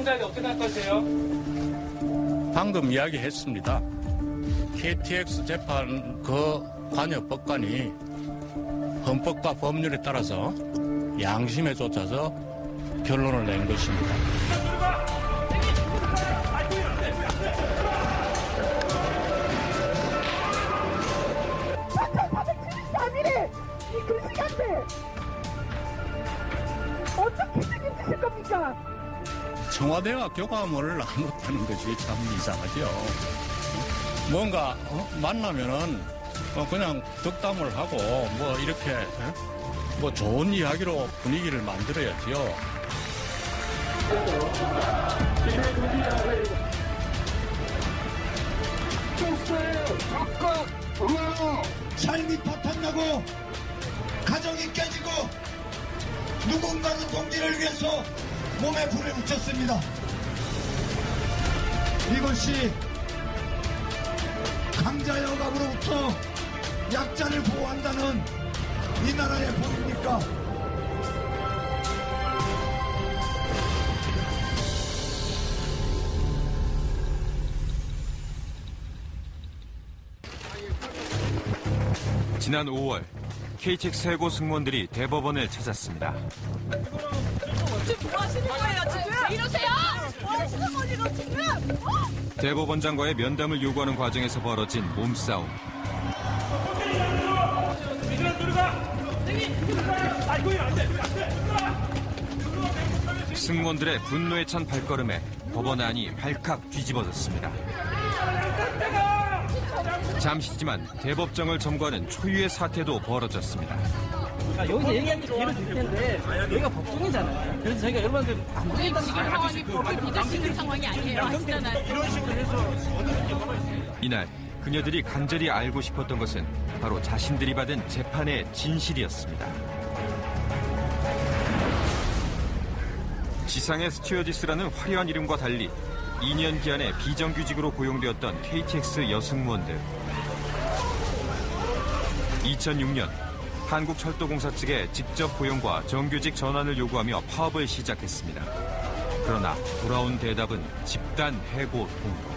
대법원장이 어떻게 생각하세요? 방금 이야기했습니다. KTX 재판 그 관여 법관이 헌법과 법률에 따라서 양심에 쫓아서 결론을 낸 것입니다. 473일에 이 글씨한테 어떻게 책임지실 겁니까? 청와대와 교감을 나눴다는 것이 참 이상하죠. 뭔가 만나면은 그냥 덕담을 하고 뭐 이렇게 뭐 좋은 이야기로 분위기를 만들어야지요. 삶이 파탄나고 가정이 깨지고 누군가는 동지를 위해서 몸에 불을 붙였습니다. 이것이 강자 여갑으로부터 약자를 보호한다는 이 나라의 법입니까? 지난 5월 KTX 해고 승무원들이 대법원을 찾았습니다. 지금 뭐 하시는 거예요 지금? 이러세요? 뭐 하시는 거예요 지금? 대법원장과의 면담을 요구하는 과정에서 벌어진 몸싸움. 승무원들의 분노에 찬 발걸음에 법원 안이 발칵 뒤집어졌습니다. 잠시지만 대법정을 점거하는 초유의 사태도 벌어졌습니다. 여기서 얘기할 게 예를 들 텐데 여기가 법정이잖아요. 그래서 저희가 여러분들 안 보인다는 지금 상황이 법을 믿을 수 있는 상황이 아니에요. 하시잖아요. 이런 식으로 해서 이날 그녀들이 간절히 알고 싶었던 것은 바로 자신들이 받은 재판의 진실이었습니다. 지상의 스튜어디스라는 화려한 이름과 달리 2년 기한의 비정규직으로 고용되었던 KTX 여승무원들. 2006년 한국철도공사 측에 직접 고용과 정규직 전환을 요구하며 파업을 시작했습니다. 그러나 돌아온 대답은 집단 해고 통보.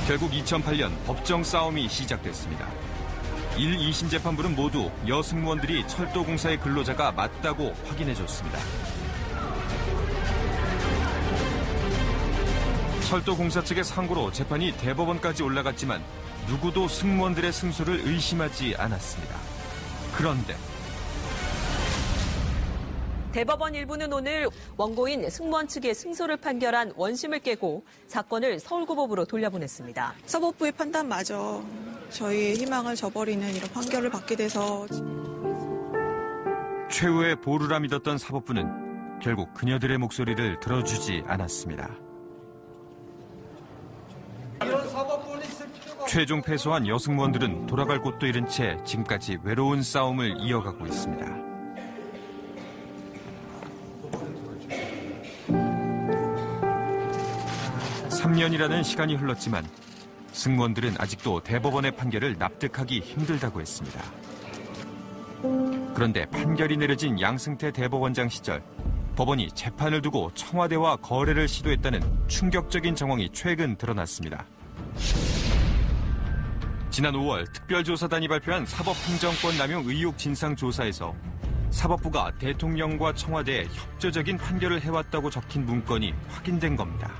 결국 2008년 법정 싸움이 시작됐습니다. 1, 2심 재판부는 모두 여승무원들이 철도공사의 근로자가 맞다고 확인해줬습니다. 철도공사 측의 상고로 재판이 대법원까지 올라갔지만 누구도 승무원들의 승소를 의심하지 않았습니다. 그런데 대법원 일부는 오늘 원고인 승무원 측의 승소를 판결한 원심을 깨고 사건을 서울고법으로 돌려보냈습니다. 사법부의 판단마저 저희의 희망을 저버리는 이런 판결을 받게 돼서 최후의 보루라 믿었던 사법부는 결국 그녀들의 목소리를 들어주지 않았습니다. 최종 패소한 여승무원들은 돌아갈 곳도 잃은 채 지금까지 외로운 싸움을 이어가고 있습니다. (3년이라는) 시간이 흘렀지만 승무원들은 아직도 대법원의 판결을 납득하기 힘들다고 했습니다. 그런데 판결이 내려진 양승태 대법원장 시절 법원이 재판을 두고 청와대와 거래를 시도했다는 충격적인 정황이 최근 드러났습니다. 지난 5월 특별조사단이 발표한 사법행정권 남용 의혹 진상조사에서 사법부가 대통령과 청와대에 협조적인 판결을 해왔다고 적힌 문건이 확인된 겁니다.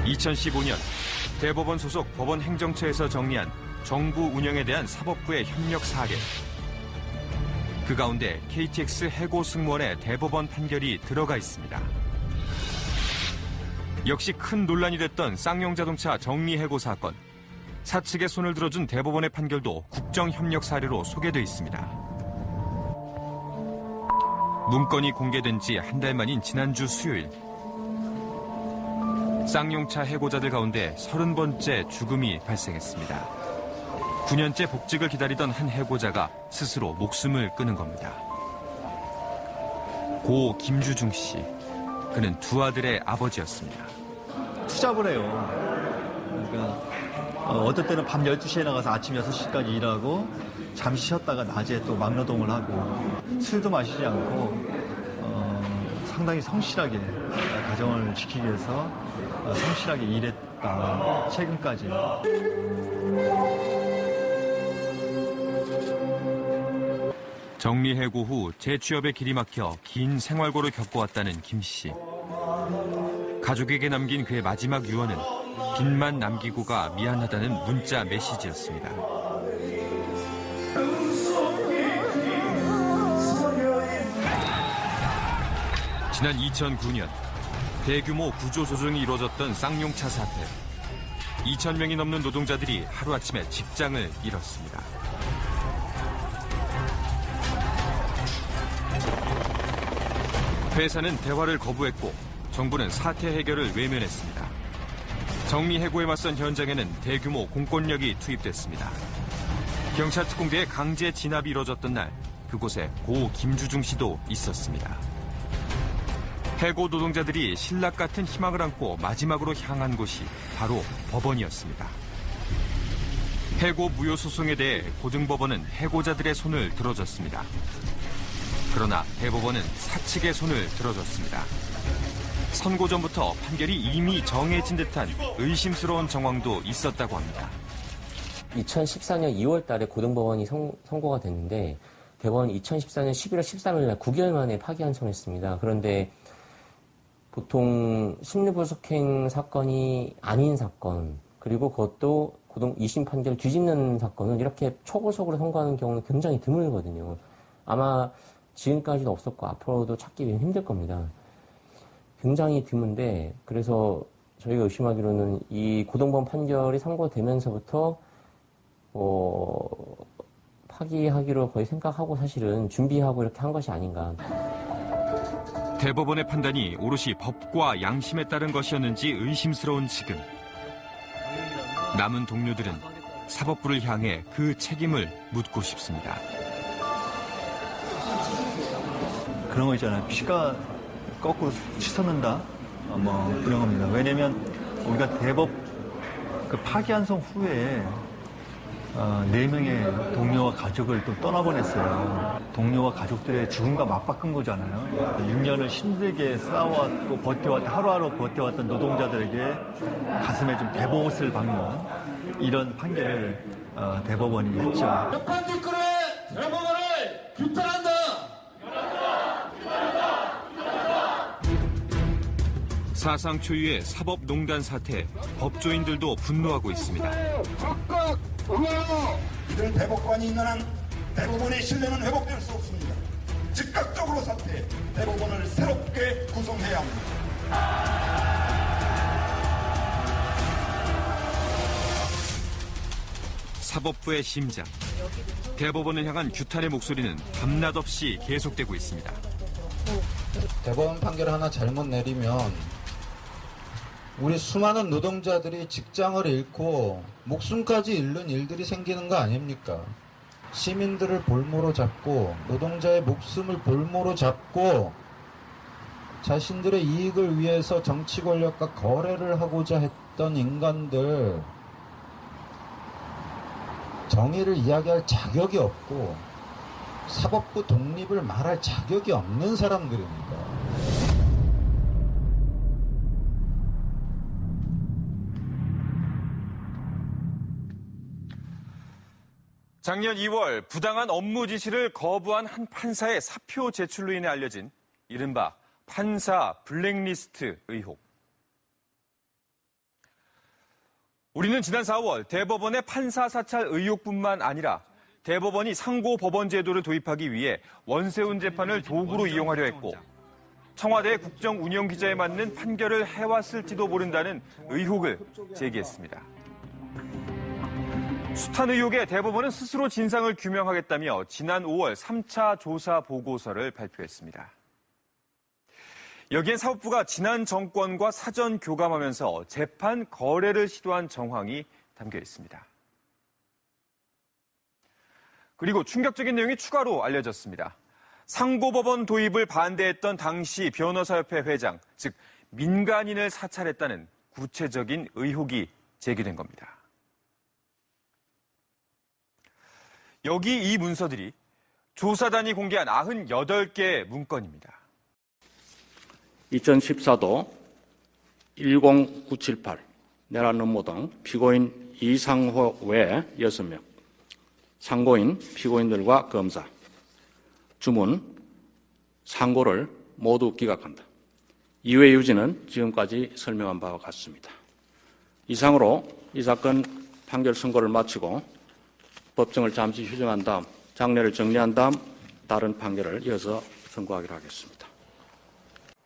2015년 대법원 소속 법원 행정처에서 정리한 정부 운영에 대한 사법부의 협력 사례. 그 가운데 KTX 해고 승무원의 대법원 판결이 들어가 있습니다. 역시 큰 논란이 됐던 쌍용자동차 정리해고 사건. 사측의 손을 들어준 대법원의 판결도 국정협력 사례로 소개돼 있습니다. 문건이 공개된 지 한 달 만인 지난주 수요일. 쌍용차 해고자들 가운데 30번째 죽음이 발생했습니다. 9년째 복직을 기다리던 한 해고자가 스스로 목숨을 끊은 겁니다. 고 김주중 씨. 그는 두 아들의 아버지였습니다. 투잡을 해요. 그러니까 어떨 때는 밤 12시에 나가서 아침 6시까지 일하고 잠시 쉬었다가 낮에 또 막노동을 하고 술도 마시지 않고 상당히 성실하게 가정을 지키기 위해서 성실하게 일했다. 최근까지. 정리해고 후 재취업의 길이 막혀 긴 생활고를 겪어왔다는 김 씨. 가족에게 남긴 그의 마지막 유언은 빚만 남기고가 미안하다는 문자 메시지였습니다. 지난 2009년 대규모 구조조정이 이루어졌던 쌍용차 사태. 2,000명이 넘는 노동자들이 하루아침에 직장을 잃었습니다. 회사는 대화를 거부했고 정부는 사태 해결을 외면했습니다. 정리해고에 맞선 현장에는 대규모 공권력이 투입됐습니다. 경찰 특공대의 강제 진압이 이뤄졌던 날 그곳에 고 김주중 씨도 있었습니다. 해고 노동자들이 신락 같은 희망을 안고 마지막으로 향한 곳이 바로 법원이었습니다. 해고 무효 소송에 대해 고등법원은 해고자들의 손을 들어줬습니다. 그러나 대법원은 사측의 손을 들어줬습니다. 선고 전부터 판결이 이미 정해진 듯한 의심스러운 정황도 있었다고 합니다. 2014년 2월 달에 고등법원이 선고가 됐는데 대법원이 2014년 11월 13일 날 9개월 만에 파기환송했습니다. 그런데 보통 심리불속행 사건이 아닌 사건, 그리고 그것도 고등 2심 판결을 뒤집는 사건은 이렇게 초고속으로 선고하는 경우는 굉장히 드물거든요. 아마 지금까지도 없었고 앞으로도 찾기 힘들 겁니다. 굉장히 드문데, 그래서 저희가 의심하기로는 이 고등법원 판결이 선고되면서부터 파기하기로 거의 생각하고 사실은 준비하고 이렇게 한 것이 아닌가. 대법원의 판단이 오롯이 법과 양심에 따른 것이었는지 의심스러운 지금. 남은 동료들은 사법부를 향해 그 책임을 묻고 싶습니다. 그런 거 있잖아요. 피가 거꾸로 치솟는다. 그런 겁니다. 왜냐면 우리가 그 파기환송 후에 4명의 동료와 가족을 또 떠나보냈어요. 동료와 가족들의 죽음과 맞바꾼 거잖아요. 6년을 힘들게 싸워왔고 버텨왔던, 하루하루 버텨왔던 노동자들에게 가슴에 좀 대못을 박는 이런 판결을 대법원이 했죠. 재판 뒷거래 대법원을 규탄한다. 사상 초유의 사법농단 사태에 법조인들도 분노하고 있습니다. 각각 응하여 이들 대법관이 있는 한 대법원의 신뢰는 회복될 수 없습니다. 즉각적으로 사퇴해 대법원을 새롭게 구성해야 합니다. 사법부의 심장. 대법원을 향한 규탄의 목소리는 밤낮 없이 계속되고 있습니다. 대법원 판결 하나 잘못 내리면 우리 수많은 노동자들이 직장을 잃고 목숨까지 잃는 일들이 생기는 거 아닙니까? 시민들을 볼모로 잡고 노동자의 목숨을 볼모로 잡고 자신들의 이익을 위해서 정치 권력과 거래를 하고자 했던 인간들, 정의를 이야기할 자격이 없고 사법부 독립을 말할 자격이 없는 사람들입니다. 작년 2월 부당한 업무 지시를 거부한 한 판사의 사표 제출로 인해 알려진 이른바 판사 블랙리스트 의혹. 우리는 지난 4월 대법원의 판사 사찰 의혹뿐만 아니라 대법원이 상고법원 제도를 도입하기 위해 원세훈 재판을 도구로 이용하려 했고 청와대 국정운영기자에 맞는 판결을 해왔을지도 모른다는 의혹을 제기했습니다. 숱한 의혹에 대법원은 스스로 진상을 규명하겠다며 지난 5월 3차 조사 보고서를 발표했습니다. 여기엔 사법부가 지난 정권과 사전 교감하면서 재판 거래를 시도한 정황이 담겨 있습니다. 그리고 충격적인 내용이 추가로 알려졌습니다. 상고법원 도입을 반대했던 당시 변호사협회 회장, 즉 민간인을 사찰했다는 구체적인 의혹이 제기된 겁니다. 여기 이 문서들이 조사단이 공개한 98개의 문건입니다. 2014도 10978 내란 음모 등 피고인 이상호 외 6명, 상고인 피고인들과 검사, 주문, 상고를 모두 기각한다. 이외 유지는 지금까지 설명한 바와 같습니다. 이상으로 이 사건 판결 선고를 마치고 법정을 잠시 휴정한 다음 장례를 정리한 다음 다른 판결을 이어서 선고하기로 하겠습니다.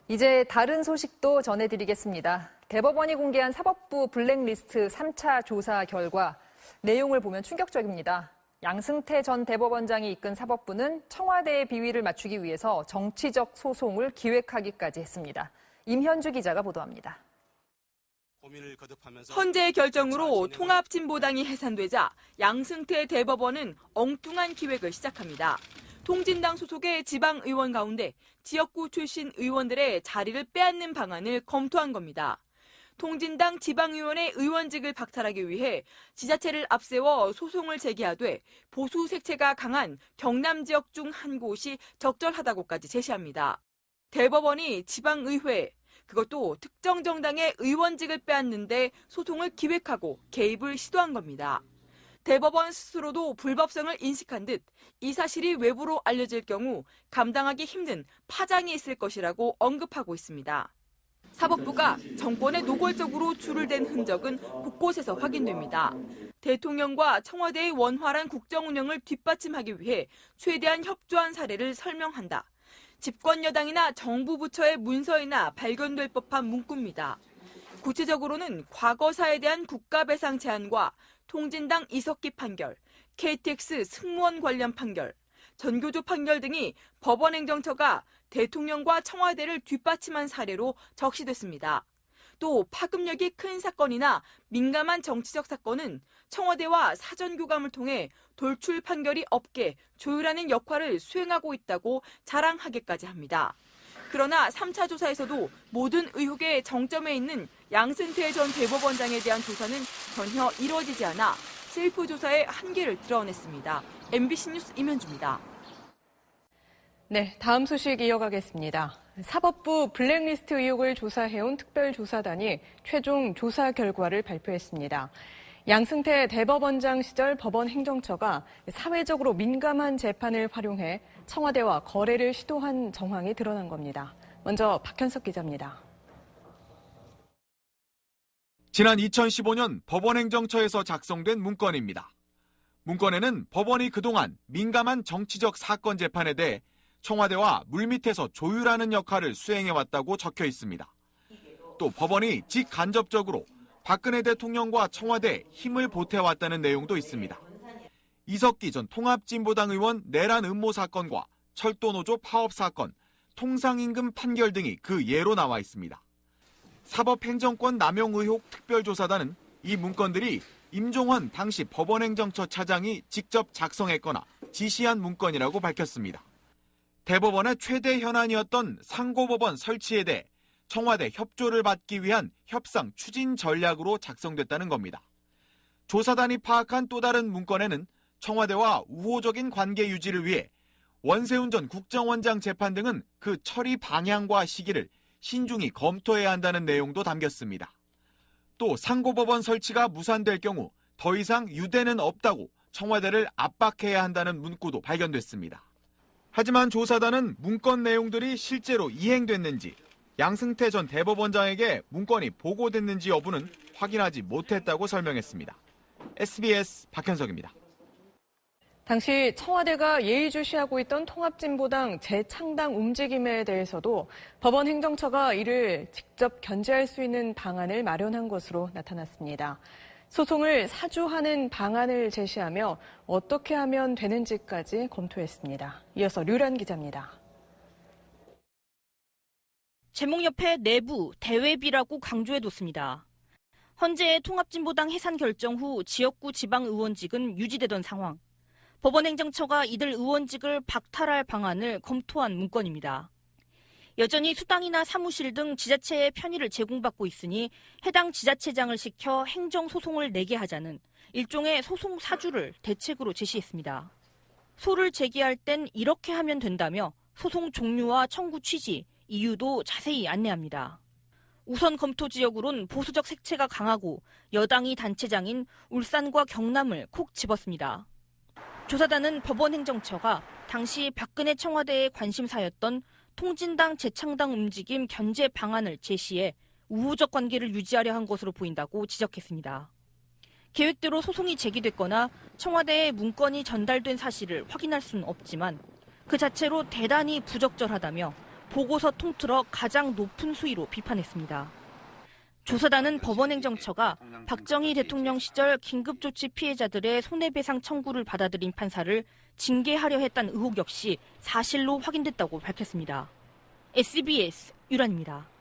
이제 다른 소식도 전해드리겠습니다. 대법원이 공개한 사법부 블랙리스트 3차 조사 결과 내용을 보면 충격적입니다. 양승태 전 대법원장이 이끈 사법부는 청와대의 비위를 맞추기 위해서 정치적 소송을 기획하기까지 했습니다. 임현주 기자가 보도합니다. 헌재의 결정으로 통합진보당이 해산되자 양승태 대법원은 엉뚱한 기획을 시작합니다. 통진당 소속의 지방의원 가운데 지역구 출신 의원들의 자리를 빼앗는 방안을 검토한 겁니다. 통진당 지방의원의 의원직을 박탈하기 위해 지자체를 앞세워 소송을 제기하되 보수 색채가 강한 경남 지역 중 한 곳이 적절하다고까지 제시합니다. 대법원이 지방의회, 그것도 특정 정당의 의원직을 빼앗는데 소송을 기획하고 개입을 시도한 겁니다. 대법원 스스로도 불법성을 인식한 듯 이 사실이 외부로 알려질 경우 감당하기 힘든 파장이 있을 것이라고 언급하고 있습니다. 사법부가 정권에 노골적으로 줄을 댄 흔적은 곳곳에서 확인됩니다. 대통령과 청와대의 원활한 국정 운영을 뒷받침하기 위해 최대한 협조한 사례를 설명한다. 집권 여당이나 정부 부처의 문서이나 발견될 법한 문구입니다. 구체적으로는 과거사에 대한 국가배상 제한과 통진당 이석기 판결, KTX 승무원 관련 판결, 전교조 판결 등이 법원행정처가 대통령과 청와대를 뒷받침한 사례로 적시됐습니다. 또 파급력이 큰 사건이나 민감한 정치적 사건은 청와대와 사전 교감을 통해 돌출 판결이 없게 조율하는 역할을 수행하고 있다고 자랑하기까지 합니다. 그러나 3차 조사에서도 모든 의혹의 정점에 있는 양승태 전 대법원장에 대한 조사는 전혀 이루어지지 않아 셀프 조사의 한계를 드러냈습니다. MBC 뉴스 임현주입니다. 네, 다음 소식 이어가겠습니다. 사법부 블랙리스트 의혹을 조사해온 특별조사단이 최종 조사 결과를 발표했습니다. 양승태 대법원장 시절 법원 행정처가 사회적으로 민감한 재판을 활용해 청와대와 거래를 시도한 정황이 드러난 겁니다. 먼저 박현석 기자입니다. 지난 2015년 법원행정처에서 작성된 문건입니다. 문건에는 법원이 그동안 민감한 정치적 사건 재판에 대해 청와대와 물밑에서 조율하는 역할을 수행해왔다고 적혀 있습니다. 또 법원이 직간접적으로 박근혜 대통령과 청와대에 힘을 보태왔다는 내용도 있습니다. 이석기 전 통합진보당 의원 내란 음모 사건과 철도노조 파업 사건, 통상임금 판결 등이 그 예로 나와 있습니다. 사법행정권 남용 의혹 특별조사단은 이 문건들이 임종헌 당시 법원행정처 차장이 직접 작성했거나 지시한 문건이라고 밝혔습니다. 대법원의 최대 현안이었던 상고법원 설치에 대해 청와대 협조를 받기 위한 협상 추진 전략으로 작성됐다는 겁니다. 조사단이 파악한 또 다른 문건에는 청와대와 우호적인 관계 유지를 위해 원세훈 전 국정원장 재판 등은 그 처리 방향과 시기를 신중히 검토해야 한다는 내용도 담겼습니다. 또 상고법원 설치가 무산될 경우 더 이상 유대는 없다고 청와대를 압박해야 한다는 문구도 발견됐습니다. 하지만 조사단은 문건 내용들이 실제로 이행됐는지, 양승태 전 대법원장에게 문건이 보고됐는지 여부는 확인하지 못했다고 설명했습니다. SBS 박현석입니다. 당시 청와대가 예의주시하고 있던 통합진보당 재창당 움직임에 대해서도 법원 행정처가 이를 직접 견제할 수 있는 방안을 마련한 것으로 나타났습니다. 소송을 사주하는 방안을 제시하며 어떻게 하면 되는지까지 검토했습니다. 이어서 류란 기자입니다. 제목 옆에 내부, 대외비라고 강조해뒀습니다. 헌재의 통합진보당 해산 결정 후 지역구 지방의원직은 유지되던 상황. 법원행정처가 이들 의원직을 박탈할 방안을 검토한 문건입니다. 여전히 수당이나 사무실 등 지자체의 편의를 제공받고 있으니 해당 지자체장을 시켜 행정소송을 내게 하자는 일종의 소송 사주를 대책으로 제시했습니다. 소를 제기할 땐 이렇게 하면 된다며 소송 종류와 청구 취지, 이유도 자세히 안내합니다. 우선 검토 지역으론 보수적 색채가 강하고 여당이 단체장인 울산과 경남을 콕 집었습니다. 조사단은 법원행정처가 당시 박근혜 청와대의 관심사였던 통진당 재창당 움직임 견제 방안을 제시해 우호적 관계를 유지하려 한 것으로 보인다고 지적했습니다. 계획대로 소송이 제기됐거나 청와대에 문건이 전달된 사실을 확인할 수는 없지만 그 자체로 대단히 부적절하다며 보고서 통틀어 가장 높은 수위로 비판했습니다. 조사단은 법원행정처가 박정희 대통령 시절 긴급조치 피해자들의 손해배상 청구를 받아들인 판사를 징계하려 했다는 의혹 역시 사실로 확인됐다고 밝혔습니다. SBS 유란입니다.